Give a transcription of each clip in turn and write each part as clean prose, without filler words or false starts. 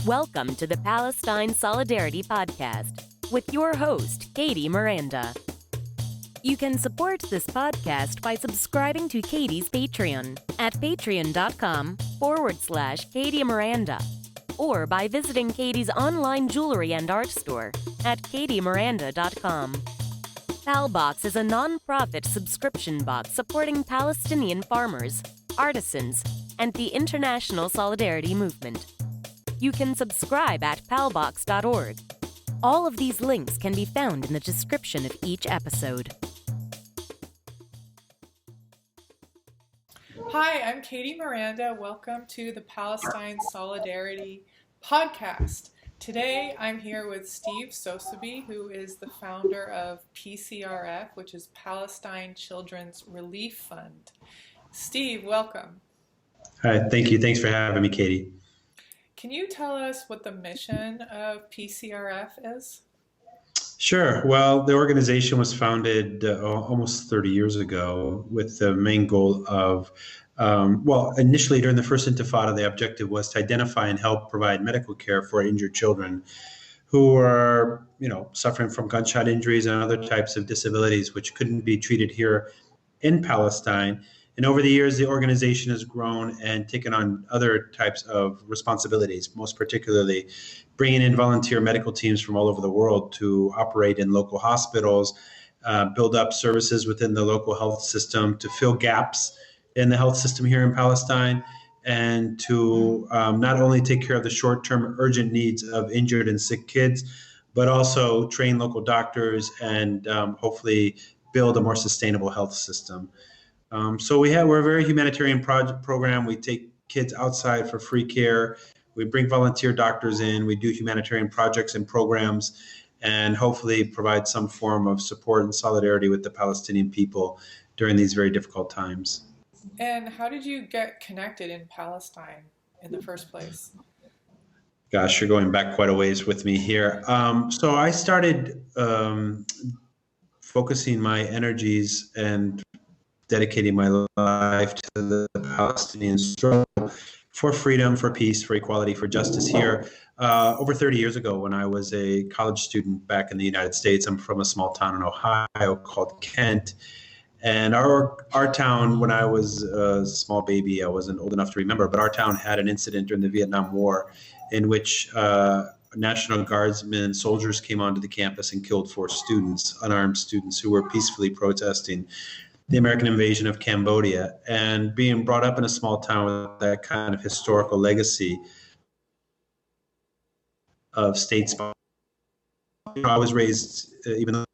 Welcome to the Palestine Solidarity Podcast with your host, Katie Miranda. You can support this podcast by subscribing to Katie's Patreon at patreon.com/Katie Miranda, or by visiting Katie's online jewelry and art store at katiemiranda.com. PalBox is a non-profit subscription box supporting Palestinian farmers, artisans, and the international solidarity movement. You can subscribe at palbox.org. All of these links can be found in the description of each episode. Hi, I'm Katie Miranda. Welcome to the Palestine Solidarity Podcast. Today I'm here with Steve Sosebee, who is the founder of PCRF, which is Palestine Children's Relief Fund. Steve, welcome. Hi, thank you. Thanks for having me, Katie. Can you tell us what the mission of PCRF is? Sure. Well, the organization was founded almost 30 years ago with the main goal of, initially during the first Intifada, the objective was to identify and help provide medical care for injured children who are, suffering from gunshot injuries and other types of disabilities which couldn't be treated here in Palestine. And over the years, the organization has grown and taken on other types of responsibilities, most particularly bringing in volunteer medical teams from all over the world to operate in local hospitals, build up services within the local health system to fill gaps in the health system here in Palestine, and to not only take care of the short-term urgent needs of injured and sick kids, but also train local doctors and hopefully build a more sustainable health system. We're a very humanitarian program. We take kids outside for free care. We bring volunteer doctors in. We do humanitarian projects and programs, and hopefully provide some form of support and solidarity with the Palestinian people during these very difficult times. And how did you get connected in Palestine in the first place? Gosh, you're going back quite a ways with me here. So I started focusing my energies and dedicating my life to the Palestinian struggle for freedom, for peace, for equality, for justice here over 30 years ago when I was a college student back in the United States. I'm from a small town in Ohio called Kent. And our town, when I was a small baby, I wasn't old enough to remember, but our town had an incident during the Vietnam War in which National Guardsmen, soldiers came onto the campus and killed 4 students, unarmed students who were peacefully protesting the American invasion of Cambodia. And being brought up in a small town with that kind of historical legacy of states, I was raised, even though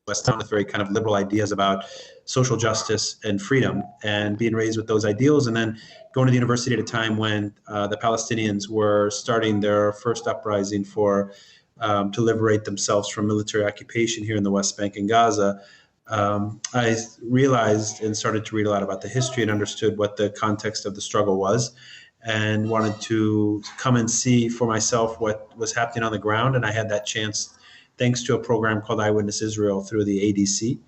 West Town, with very kind of liberal ideas about social justice and freedom, and being raised with those ideals, and then going to the university at a time when the Palestinians were starting their first uprising to liberate themselves from military occupation here in the West Bank and Gaza. I realized and started to read a lot about the history and understood what the context of the struggle was, and wanted to come and see for myself what was happening on the ground. And I had that chance thanks to a program called Eyewitness Israel through the ADC,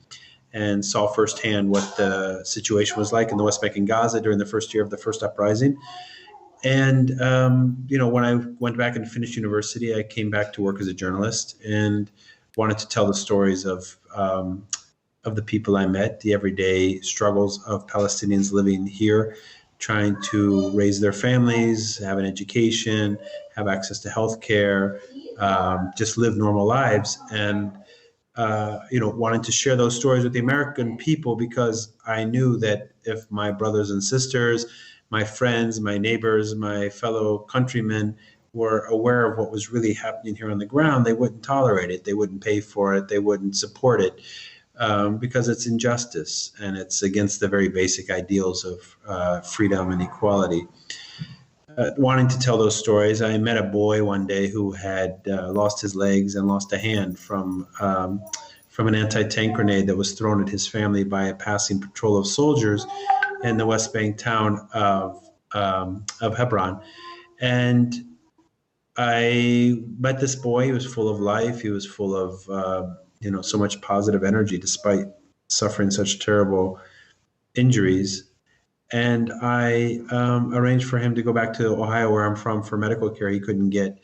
and saw firsthand what the situation was like in the West Bank and Gaza during the first year of the first uprising. And, when I went back and finished university, I came back to work as a journalist and wanted to tell the stories of the people I met, the everyday struggles of Palestinians living here, trying to raise their families, have an education, have access to health care, just live normal lives. And, wanted to share those stories with the American people, because I knew that if my brothers and sisters, my friends, my neighbors, my fellow countrymen were aware of what was really happening here on the ground, they wouldn't tolerate it. They wouldn't pay for it. They wouldn't support it. Because it's injustice and it's against the very basic ideals of freedom and equality. Wanting to tell those stories, I met a boy one day who had lost his legs and lost a hand from an anti-tank grenade that was thrown at his family by a passing patrol of soldiers in the West Bank town of Hebron. And I met this boy. He was full of life. He was full of so much positive energy despite suffering such terrible injuries. And I arranged for him to go back to Ohio, where I'm from, for medical care. He couldn't get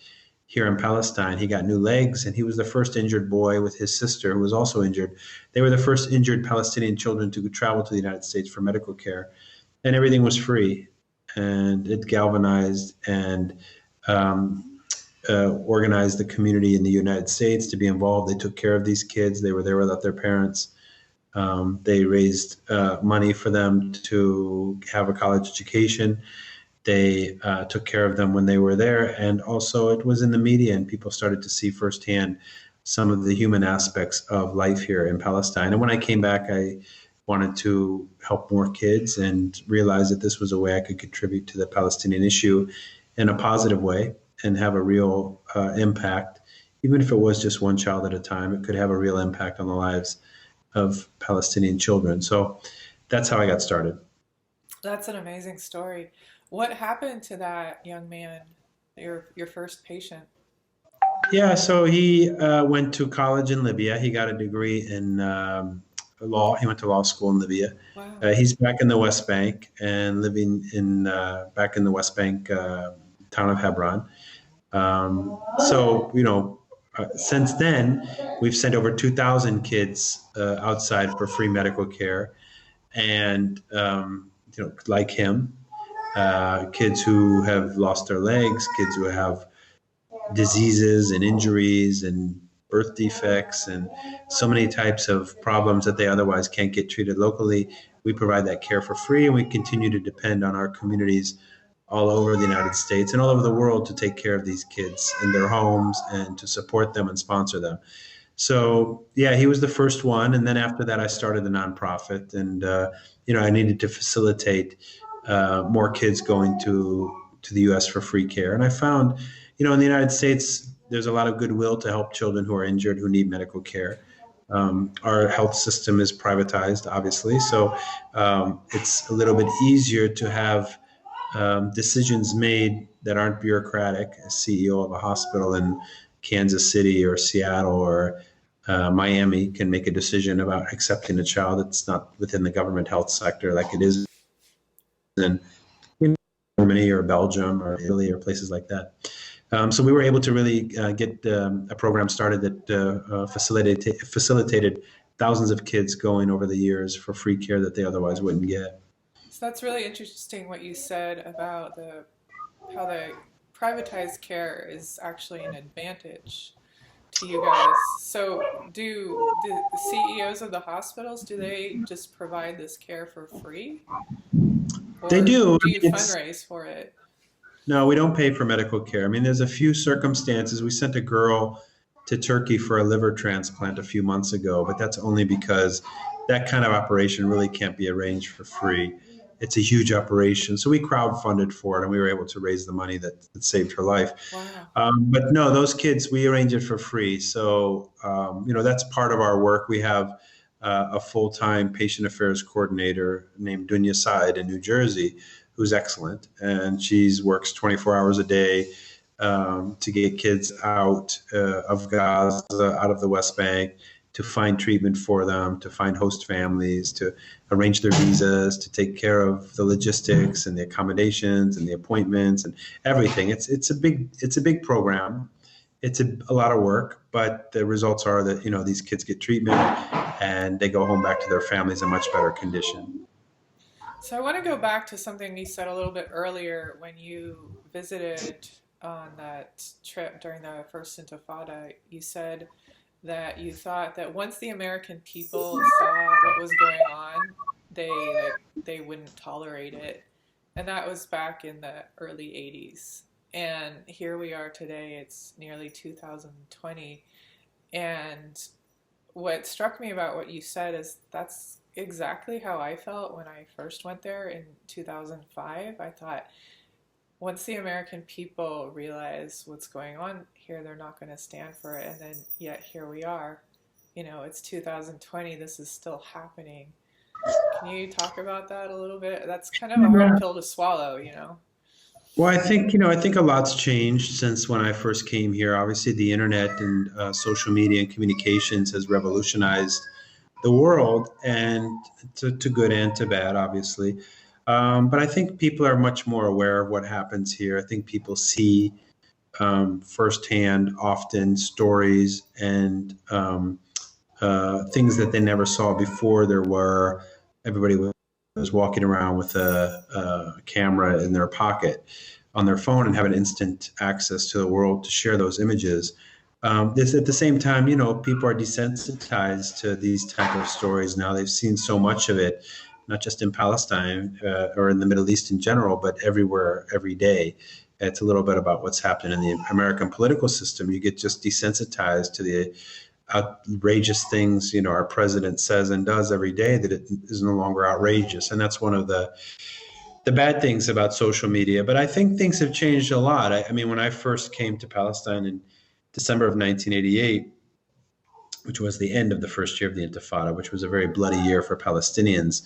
here in Palestine. He got new legs, and he was the first injured boy with his sister, who was also injured. They were the first injured Palestinian children to travel to the United States for medical care, and everything was free. And it galvanized and organized the community in the United States to be involved. They took care of these kids. They were there without their parents. They raised money for them to have a college education. They took care of them when they were there. And also it was in the media, and people started to see firsthand some of the human aspects of life here in Palestine. And when I came back, I wanted to help more kids and realized that this was a way I could contribute to the Palestinian issue in a positive way and have a real impact. Even if it was just one child at a time, it could have a real impact on the lives of Palestinian children. So that's how I got started. That's an amazing story. What happened to that young man, your first patient? Yeah, so he went to college in Libya. He got a degree in law. He went to law school in Libya. Wow. He's back in the West Bank and living in back in the West Bank town of Hebron. Since then, we've sent over 2,000 kids outside for free medical care, and like him, kids who have lost their legs, kids who have diseases and injuries and birth defects and so many types of problems that they otherwise can't get treated locally. We provide that care for free, and we continue to depend on our communities all over the United States and all over the world to take care of these kids in their homes and to support them and sponsor them. So yeah, he was the first one. And then after that, I started the nonprofit, and I needed to facilitate more kids going to the U.S. for free care. And I found, in the United States, there's a lot of goodwill to help children who are injured, who need medical care. Our health system is privatized, obviously, so it's a little bit easier to have decisions made that aren't bureaucratic. A CEO of a hospital in Kansas City or Seattle or Miami can make a decision about accepting a child that's not within the government health sector like it is in Germany or Belgium or Italy or places like that. So we were able to really get a program started that facilitated thousands of kids going over the years for free care that they otherwise wouldn't get. So that's really interesting what you said about how the privatized care is actually an advantage to you guys. So do the CEOs of the hospitals, do they just provide this care for free? Or they do. Do you fundraise for it? No, we don't pay for medical care. I mean, there's a few circumstances. We sent a girl to Turkey for a liver transplant a few months ago, but that's only because that kind of operation really can't be arranged for free. It's a huge operation. So we crowdfunded for it, and we were able to raise the money that saved her life. Wow. But no, those kids, we arrange it for free. So, that's part of our work. We have a full-time patient affairs coordinator named Dunya Said in New Jersey, who's excellent. And she works 24 hours a day to get kids out of Gaza, out of the West Bank, to find treatment for them, to find host families, to arrange their visas, to take care of the logistics and the accommodations and the appointments and everything. It's a big program. It's a lot of work, but the results are that these kids get treatment and they go home back to their families in much better condition. So I want to go back to something you said a little bit earlier when you visited on that trip during the first Intifada. You said that you thought that once the American people saw what was going on, they wouldn't tolerate it. And that was back in the early 80s. And here we are today, it's nearly 2020. And what struck me about what you said is that's exactly how I felt when I first went there in 2005. I thought, once the American people realize what's going on here, they're not going to stand for it. And then yet here we are. It's 2020. This is still happening. Can you talk about that a little bit? That's kind of a hard pill to swallow, Well, I think a lot's changed since when I first came here. Obviously, the internet and social media and communications has revolutionized the world, and to good and to bad, obviously. But I think people are much more aware of what happens here. I think people see firsthand often stories and things that they never saw before. Everybody was walking around with a camera in their pocket on their phone and having instant access to the world to share those images. This at the same time, people are desensitized to these type of stories now. They've seen so much of it, not just in Palestine or in the Middle East in general, but everywhere, every day. It's a little bit about what's happening in the American political system. You get just desensitized to the outrageous things, our president says and does every day, that it is no longer outrageous. And that's one of the bad things about social media. But I think things have changed a lot. I mean, when I first came to Palestine in December of 1988, which was the end of the first year of the Intifada, which was a very bloody year for Palestinians,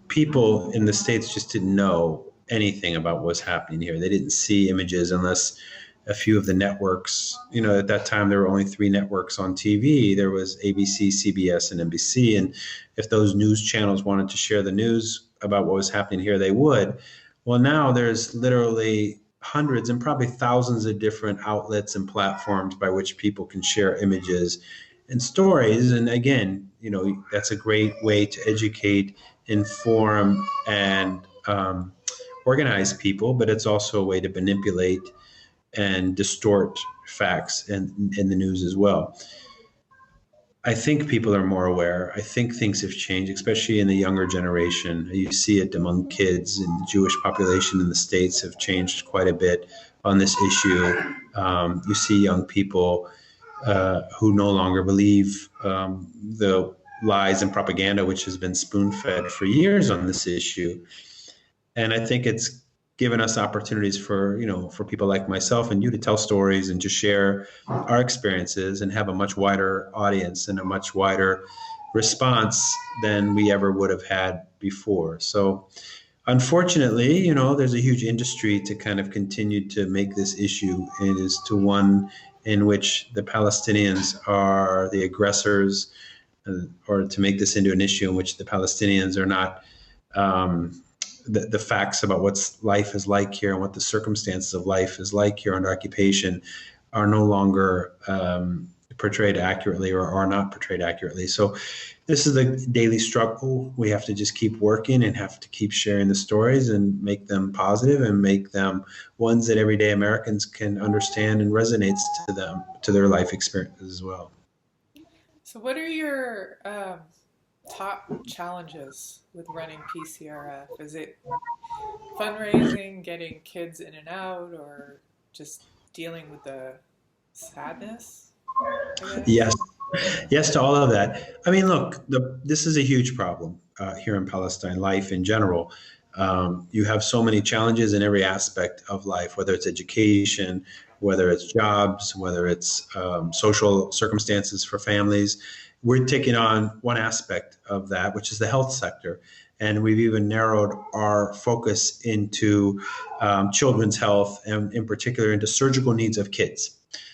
people in the States just didn't know anything about what was happening here. They didn't see images unless a few of the networks, at that time there were only 3 networks on TV. There was ABC, CBS, and NBC. And if those news channels wanted to share the news about what was happening here, they would. Well, now there's literally hundreds and probably thousands of different outlets and platforms by which people can share images and stories. And again, that's a great way to educate, inform, and organize people, but it's also a way to manipulate and distort facts and in the news as well. I think people are more aware. I think things have changed, especially in the younger generation. You see it among kids, and the Jewish population in the States have changed quite a bit on this issue. You see young people who no longer believe the lies and propaganda which has been spoon-fed for years on this issue. And I think it's given us opportunities for people like myself and you to tell stories and just share our experiences and have a much wider audience and a much wider response than we ever would have had before. So unfortunately, there's a huge industry to kind of continue to make this issue. It is to one in which the Palestinians are the aggressors, or to make this into an issue in which the Palestinians are not the facts about what life is like here and what the circumstances of life is like here under occupation are no longer portrayed accurately or are not portrayed accurately. So this is a daily struggle. We have to just keep working and have to keep sharing the stories and make them positive and make them ones that everyday Americans can understand and resonates to them, to their life experiences as well. So what are your top challenges with running PCRF? Is it fundraising, getting kids in and out, or just dealing with the sadness? Yes to all of that. I mean, look, this is a huge problem here in Palestine, life in general. You have so many challenges in every aspect of life, whether it's education, whether it's jobs, whether it's social circumstances for families. We're taking on one aspect of that, which is the health sector. And we've even narrowed our focus into children's health, and in particular into surgical needs of kids.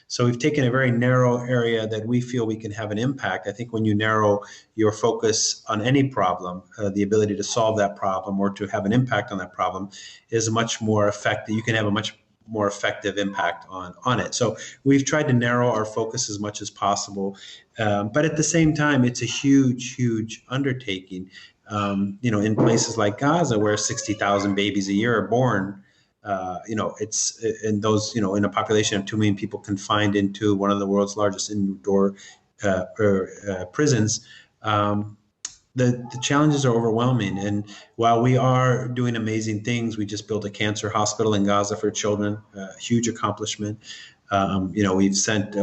So we've taken a very narrow area that we feel we can have an impact. I think when you narrow your focus on any problem, the ability to solve that problem or to have an impact on that problem is much more effective. You can have a much more effective impact on it. So we've tried to narrow our focus as much as possible. But at the same time, it's a huge, huge undertaking. In places like Gaza, where 60,000 babies a year are born, it's in those, in a population of 2 million people confined into one of the world's largest indoor prisons. The challenges are overwhelming. And while we are doing amazing things, we just built a cancer hospital in Gaza for children, a huge accomplishment. We've sent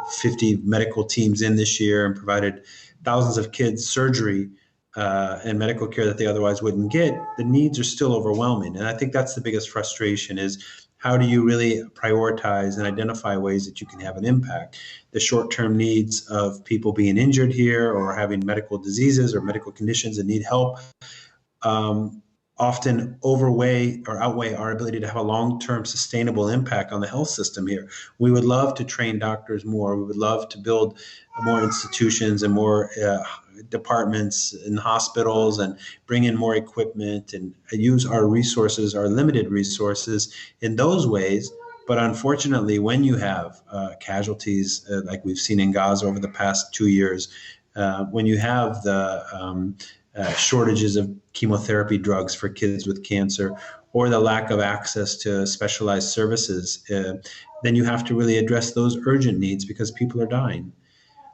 50 medical teams in this year and provided thousands of kids surgery and medical care that they otherwise wouldn't get. The needs are still overwhelming. And I think that's the biggest frustration is, how do you really prioritize and identify ways that you can have an impact? The short-term needs of people being injured here or having medical diseases or medical conditions that need help often outweigh our ability to have a long-term sustainable impact on the health system here. We would love to train doctors more. We would love to build more institutions and more departments in hospitals and bring in more equipment and use our resources, our limited resources in those ways. But unfortunately, when you have casualties like we've seen in Gaza over the past 2 years, when you have the shortages of chemotherapy drugs for kids with cancer, or the lack of access to specialized services, then you have to really address those urgent needs because people are dying.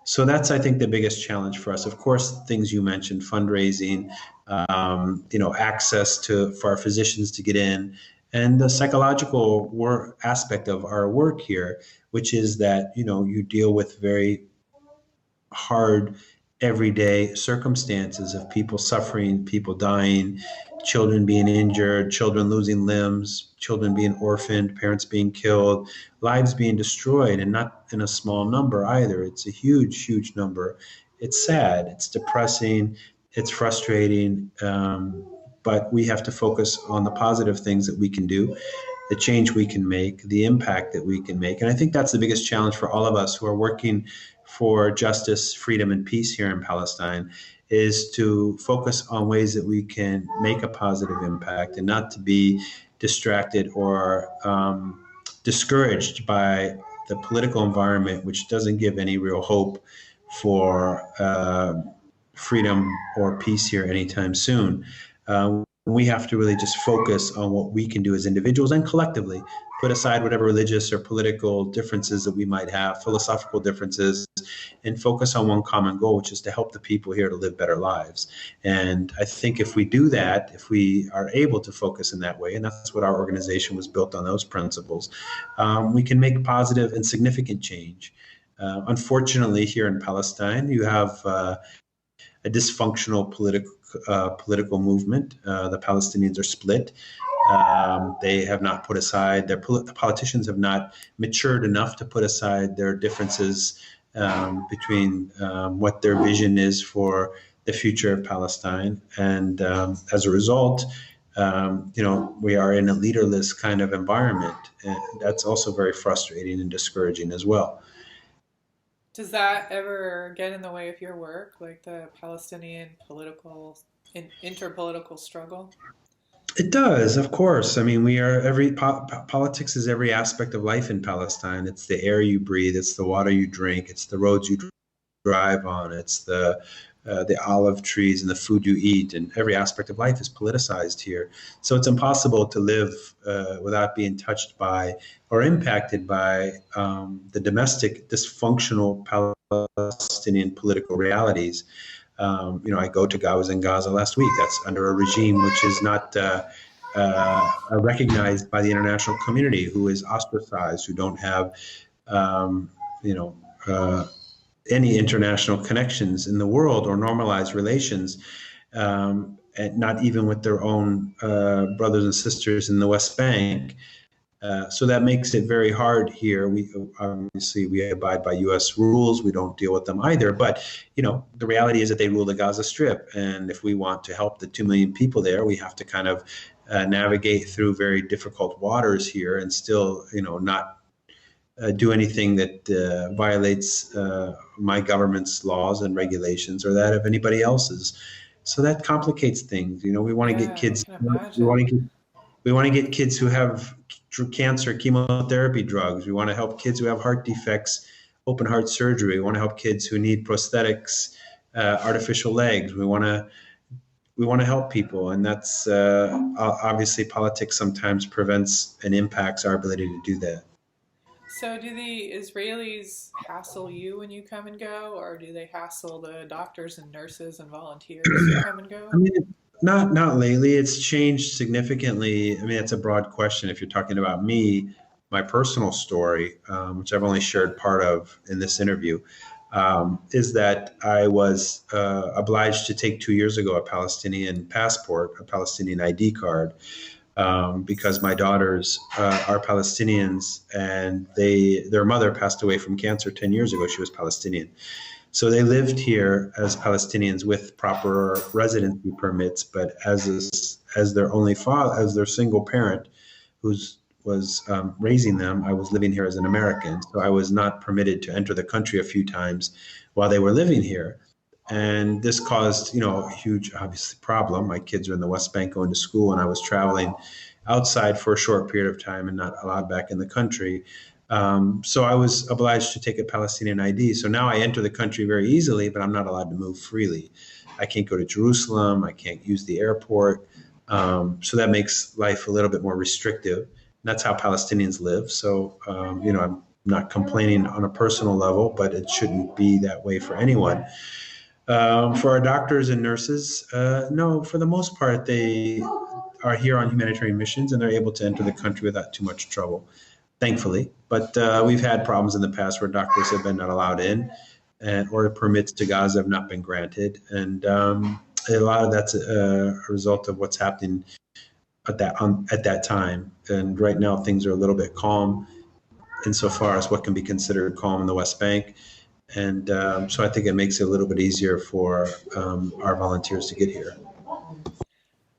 So that's, I think, the biggest challenge for us. Of course, things you mentioned, fundraising, access for our physicians to get in, and the psychological aspect of our work here, which is that, you deal with very hard everyday circumstances of people suffering, people dying, children being injured, children losing limbs, children being orphaned, parents being killed, lives being destroyed, and not in a small number either. It's a huge, huge number. It's sad, it's depressing, it's frustrating, but we have to focus on the positive things that we can do, the change we can make, the impact that we can make. And I think that's the biggest challenge for all of us who are working for justice, freedom, and peace here in Palestine, is to focus on ways that we can make a positive impact and not to be distracted or discouraged by the political environment, which doesn't give any real hope for freedom or peace here anytime soon. We have to really just focus on what we can do as individuals and collectively, put aside whatever religious or political differences that we might have, philosophical differences, and focus on one common goal, which is to help the people here to live better lives. And I think if we do that, if we are able to focus in that way, and that's what our organization was built on, those principles, we can make positive and significant change. Unfortunately, here in Palestine, you have a dysfunctional political movement. The Palestinians are split. They have not put aside, the politicians have not matured enough to put aside their differences between what their vision is for the future of Palestine. And as a result, we are in a leaderless kind of environment. And that's also very frustrating and discouraging as well. Does that ever get in the way of your work, like the Palestinian interpolitical struggle? It does, of course. I mean, politics is every aspect of life in Palestine. It's the air you breathe, it's the water you drink, it's the roads you drive on, it's the olive trees and the food you eat, and every aspect of life is politicized here. So it's impossible to live without being touched by or impacted by the domestic dysfunctional Palestinian political realities. I was in Gaza last week. That's under a regime which is not recognized by the international community, who is ostracized, who don't have, any international connections in the world or normalized relations, and not even with their own brothers and sisters in the West Bank. So that makes it very hard here. We abide by U.S. rules. We don't deal with them either. But, the reality is that they rule the Gaza Strip. And if we want to help the 2 million people there, we have to kind of navigate through very difficult waters here and still, not do anything that violates my government's laws and regulations or that of anybody else's. So that complicates things. We want to get kids. We want to get kids who have cancer, chemotherapy drugs. We want to help kids who have heart defects, open heart surgery. We want to help kids who need prosthetics, artificial legs. We want to help people, and that's obviously politics sometimes prevents and impacts our ability to do that. So do the Israelis hassle you when you come and go, or do they hassle the doctors and nurses and volunteers who come and go? I mean, not lately. It's changed significantly. I mean, it's a broad question. If you're talking about me, my personal story, which I've only shared part of in this interview, is that I was obliged to take 2 years ago a Palestinian passport, a Palestinian ID card, because my daughters are Palestinians, and their mother passed away from cancer 10 years ago. She was Palestinian. So they lived here as Palestinians with proper residency permits, but as as their only father, as their single parent, was raising them. I was living here as an American, so I was not permitted to enter the country a few times while they were living here. And this caused, a huge, obviously, problem. My kids are in the West Bank going to school, and I was traveling outside for a short period of time and not allowed back in the country. So I was obliged to take a Palestinian ID. So now I enter the country very easily, but I'm not allowed to move freely. I can't go to Jerusalem. I can't use the airport. So that makes life a little bit more restrictive. And that's how Palestinians live. So, I'm not complaining on a personal level, but it shouldn't be that way for anyone. For our doctors and nurses, no, for the most part, they are here on humanitarian missions and they're able to enter the country without too much trouble, thankfully. But we've had problems in the past where doctors have been not allowed in, or permits to Gaza have not been granted. And a lot of that's a result of what's happening at that time. And right now, things are a little bit calm insofar as what can be considered calm in the West Bank. And so I think it makes it a little bit easier for our volunteers to get here.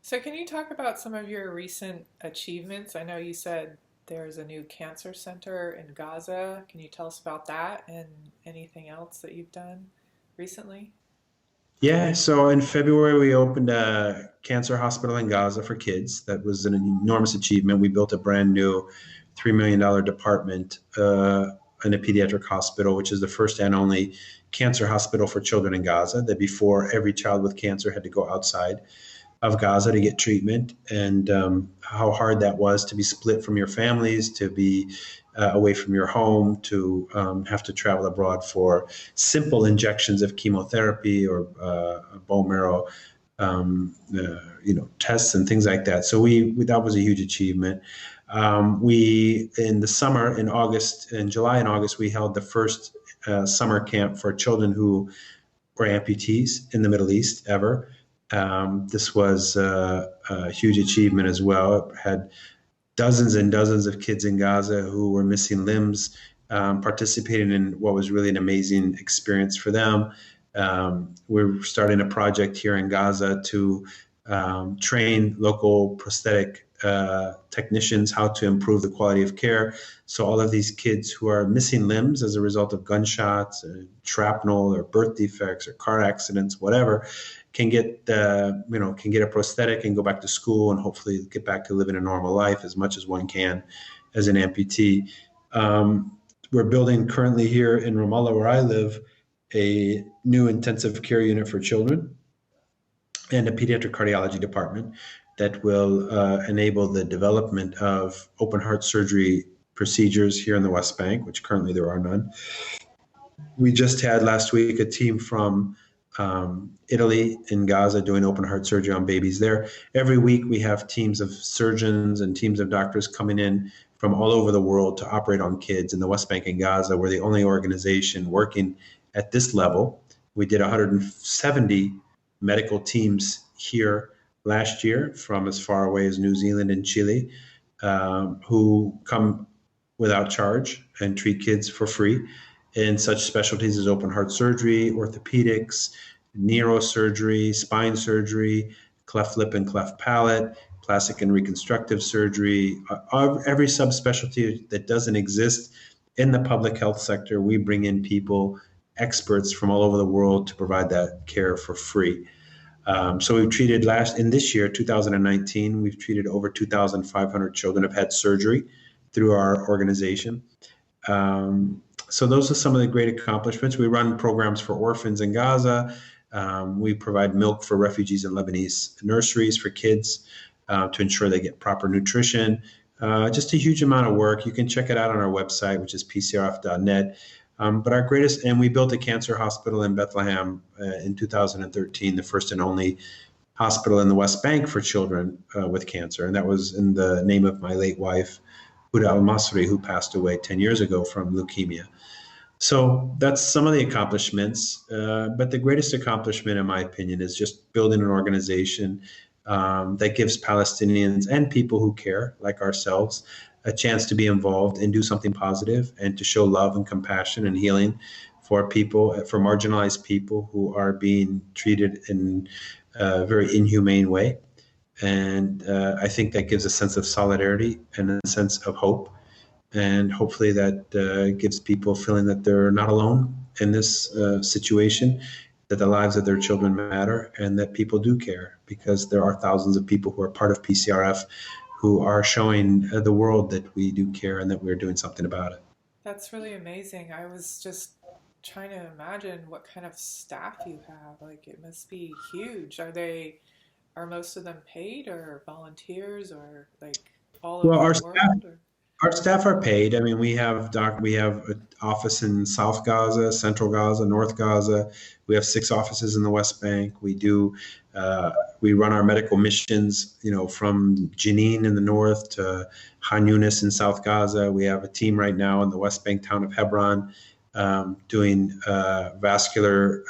So can you talk about some of your recent achievements? I know you said there's a new cancer center in Gaza. Can you tell us about that and anything else that you've done recently? Yeah, so in February, we opened a cancer hospital in Gaza for kids. That was an enormous achievement. We built a brand new $3 million department in a pediatric hospital, which is the first and only cancer hospital for children in Gaza. That before, every child with cancer had to go outside of Gaza to get treatment, and how hard that was to be split from your families, to be away from your home, to have to travel abroad for simple injections of chemotherapy or bone marrow, tests and things like that. So we that was a huge achievement. We in the summer, in July and August, we held the first summer camp for children who were amputees in the Middle East ever. This was a huge achievement as well. It had dozens and dozens of kids in Gaza who were missing limbs, participating in what was really an amazing experience for them. We're starting a project here in Gaza to train local prosthetic technicians how to improve the quality of care. So all of these kids who are missing limbs as a result of gunshots, or shrapnel, or birth defects, or car accidents, whatever, can get a prosthetic and go back to school and hopefully get back to living a normal life as much as one can as an amputee. We're building currently here in Ramallah, where I live, a new intensive care unit for children and a pediatric cardiology department that will enable the development of open heart surgery procedures here in the West Bank, which currently there are none. We just had last week a team from Italy in Gaza doing open heart surgery on babies there. Every week we have teams of surgeons and teams of doctors coming in from all over the world to operate on kids in the West Bank and Gaza. We're the only organization working at this level. We did 170 medical teams here last year from as far away as New Zealand and Chile, who come without charge and treat kids for free in such specialties as open heart surgery, orthopedics, neurosurgery, spine surgery, cleft lip and cleft palate, plastic and reconstructive surgery, every subspecialty that doesn't exist in the public health sector. We bring in people, experts from all over the world to provide that care for free. So we've treated this year, 2019, we've treated over 2,500 children have had surgery through our organization. So those are some of the great accomplishments. We run programs for orphans in Gaza. We provide milk for refugees in Lebanese nurseries for kids to ensure they get proper nutrition. Just a huge amount of work. You can check it out on our website, which is pcrf.net. And we built a cancer hospital in Bethlehem in 2013, the first and only hospital in the West Bank for children with cancer. And that was in the name of my late wife, Huda al-Masri, who passed away 10 years ago from leukemia. So that's some of the accomplishments. But the greatest accomplishment, in my opinion, is just building an organization that gives Palestinians and people who care, like ourselves, a chance to be involved and do something positive and to show love and compassion and healing for people, for marginalized people who are being treated in a very inhumane way. And I think that gives a sense of solidarity and a sense of hope. And hopefully that gives people feeling that they're not alone in this situation, that the lives of their children matter, and that people do care, because there are thousands of people who are part of PCRF who are showing the world that we do care and that we're doing something about it. That's really amazing. I was just trying to imagine what kind of staff you have. Like, it must be huge. Are most of them paid or volunteers or like all Well, over the world? Or? our staff are paid. I mean, we have an office in South Gaza, Central Gaza, North Gaza. We have 6 offices in the West Bank. Uh, we run our medical missions, from Jenin in the north to Han Yunis in South Gaza. We have a team right now in the West Bank town of Hebron, doing vascular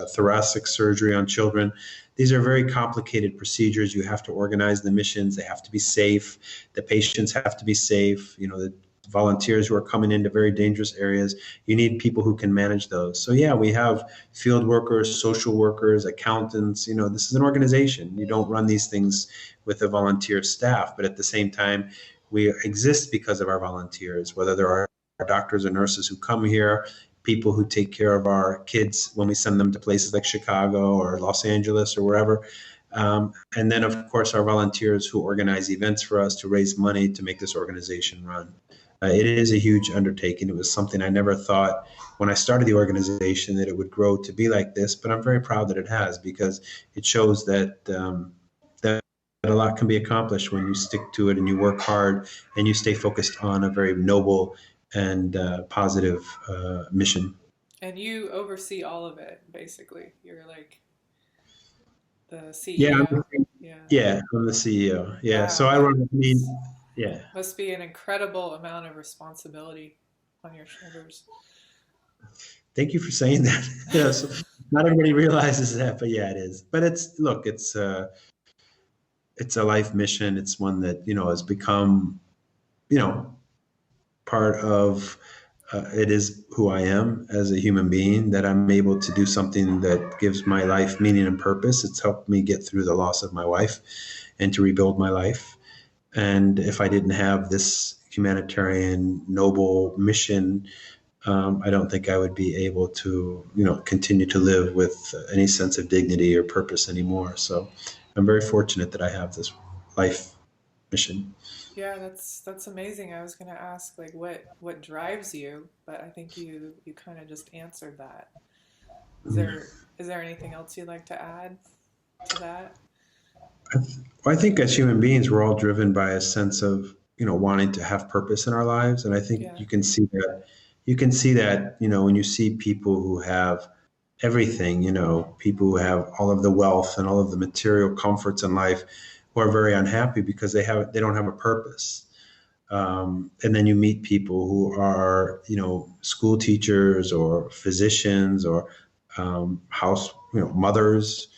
thoracic surgery on children. These are very complicated procedures. You have to organize the missions. They have to be safe. The patients have to be safe. The volunteers who are coming into very dangerous areas, you need people who can manage those. So yeah, we have field workers, social workers, accountants. This is an organization. You don't run these things with a volunteer staff, but at the same time, we exist because of our volunteers, whether there are doctors or nurses who come here, people who take care of our kids when we send them to places like Chicago or Los Angeles or wherever. And then, of course, our volunteers who organize events for us to raise money to make this organization run. It is a huge undertaking. It was something I never thought when I started the organization that it would grow to be like this, but I'm very proud that it has, because it shows that that a lot can be accomplished when you stick to it and you work hard and you stay focused on a very noble and positive mission. And you oversee all of it, basically. You're like the Yeah, CEO. Yeah. I'm the CEO. Yeah, so Wow, I run. I mean, that's yeah. must be an incredible amount of responsibility on your shoulders. Thank you for saying that. So not everybody realizes that, but yeah, it is. But it's a life mission. It's one that has become you know part of it is who I am as a human being, that I'm able to do something that gives my life meaning and purpose. It's helped me get through the loss of my wife and to rebuild my life. And if I didn't have this humanitarian noble mission, I don't think I would be able to, continue to live with any sense of dignity or purpose anymore. So I'm very fortunate that I have this life mission. Yeah, that's amazing. I was going to ask like what drives you, but I think you kind of just answered that. Is there anything else you'd like to add to that? Well, I think as human beings, we're all driven by a sense of, wanting to have purpose in our lives. And I think Yeah. you can see that, when you see people who have everything, people who have all of the wealth and all of the material comforts in life, who are very unhappy because they don't have a purpose. And then you meet people who are, school teachers or physicians or house, mothers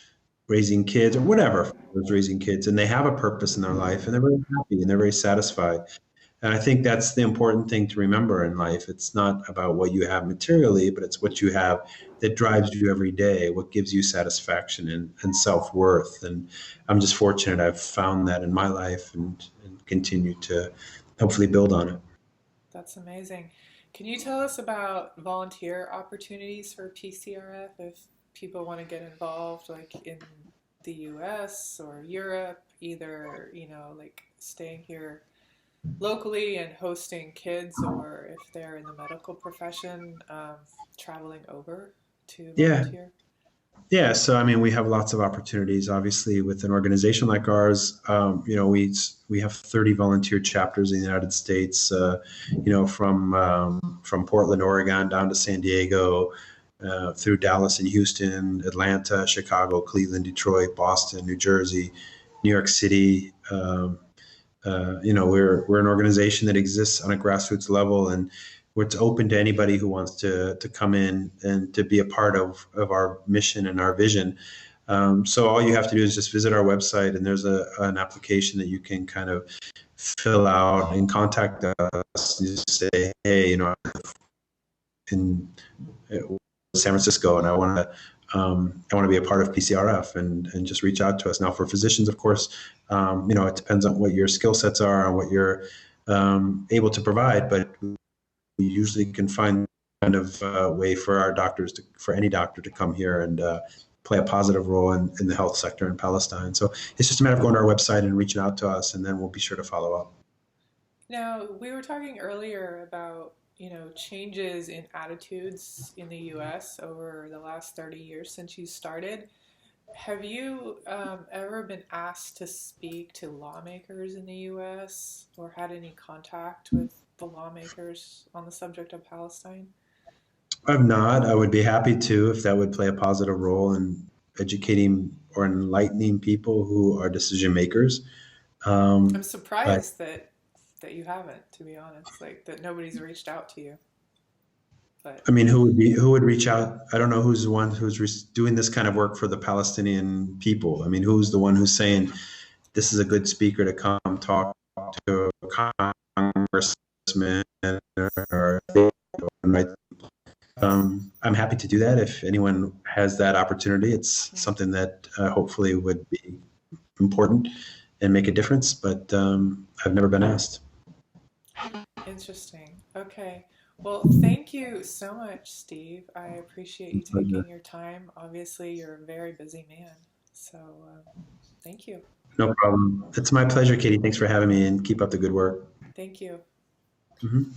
raising kids or whatever, raising kids, and they have a purpose in their life and they're very happy and they're very satisfied. And I think that's the important thing to remember in life. It's not about what you have materially, but it's what you have that drives you every day, what gives you satisfaction and self-worth. And I'm just fortunate I've found that in my life and continue to hopefully build on it. That's amazing. Can you tell us about volunteer opportunities for PCRF if people want to get involved, like in the US or Europe, either, like staying here locally and hosting kids, or if they're in the medical profession, traveling over to Yeah. volunteer? Yeah, so I mean, we have lots of opportunities. Obviously, with an organization like ours, we have 30 volunteer chapters in the United States. From Portland, Oregon, down to San Diego, through Dallas and Houston, Atlanta, Chicago, Cleveland, Detroit, Boston, New Jersey, New York City. We're an organization that exists on a grassroots level, and it's open to anybody who wants to come in and to be a part of our mission and our vision. So all you have to do is just visit our website, and there's an application that you can kind of fill out and contact us. You just say, hey, I'm in San Francisco, and I want to I want to be a part of PCRF, and just reach out to us. Now, for physicians, of course, it depends on what your skill sets are and what you're able to provide, but we usually can find kind of way for our doctors for any doctor to come here and play a positive role in the health sector in Palestine. So it's just a matter of going to our website and reaching out to us, and then we'll be sure to follow up. Now, we were talking earlier about, changes in attitudes in the U.S. over the last 30 years since you started. Have you ever been asked to speak to lawmakers in the U.S. or had any contact with the lawmakers on the subject of Palestine? I've not. I would be happy to if that would play a positive role in educating or enlightening people who are decision makers. I'm But surprised that you haven't, to be honest, like that nobody's reached out to you. But I mean, who would reach out? I don't know who's the one who's doing this kind of work for the Palestinian people. I mean, who's the one who's saying this is a good speaker to come talk to a congressman or right? I'm happy to do that if anyone has that opportunity. It's something that hopefully would be important and make a difference, but I've never been asked. interesting. Okay. Well, thank you so much, Steve. I appreciate you taking your time. Obviously, you're a very busy man. So, thank you. No problem. It's my pleasure, Katie. Thanks for having me, and keep up the good work. Thank you. Mhm.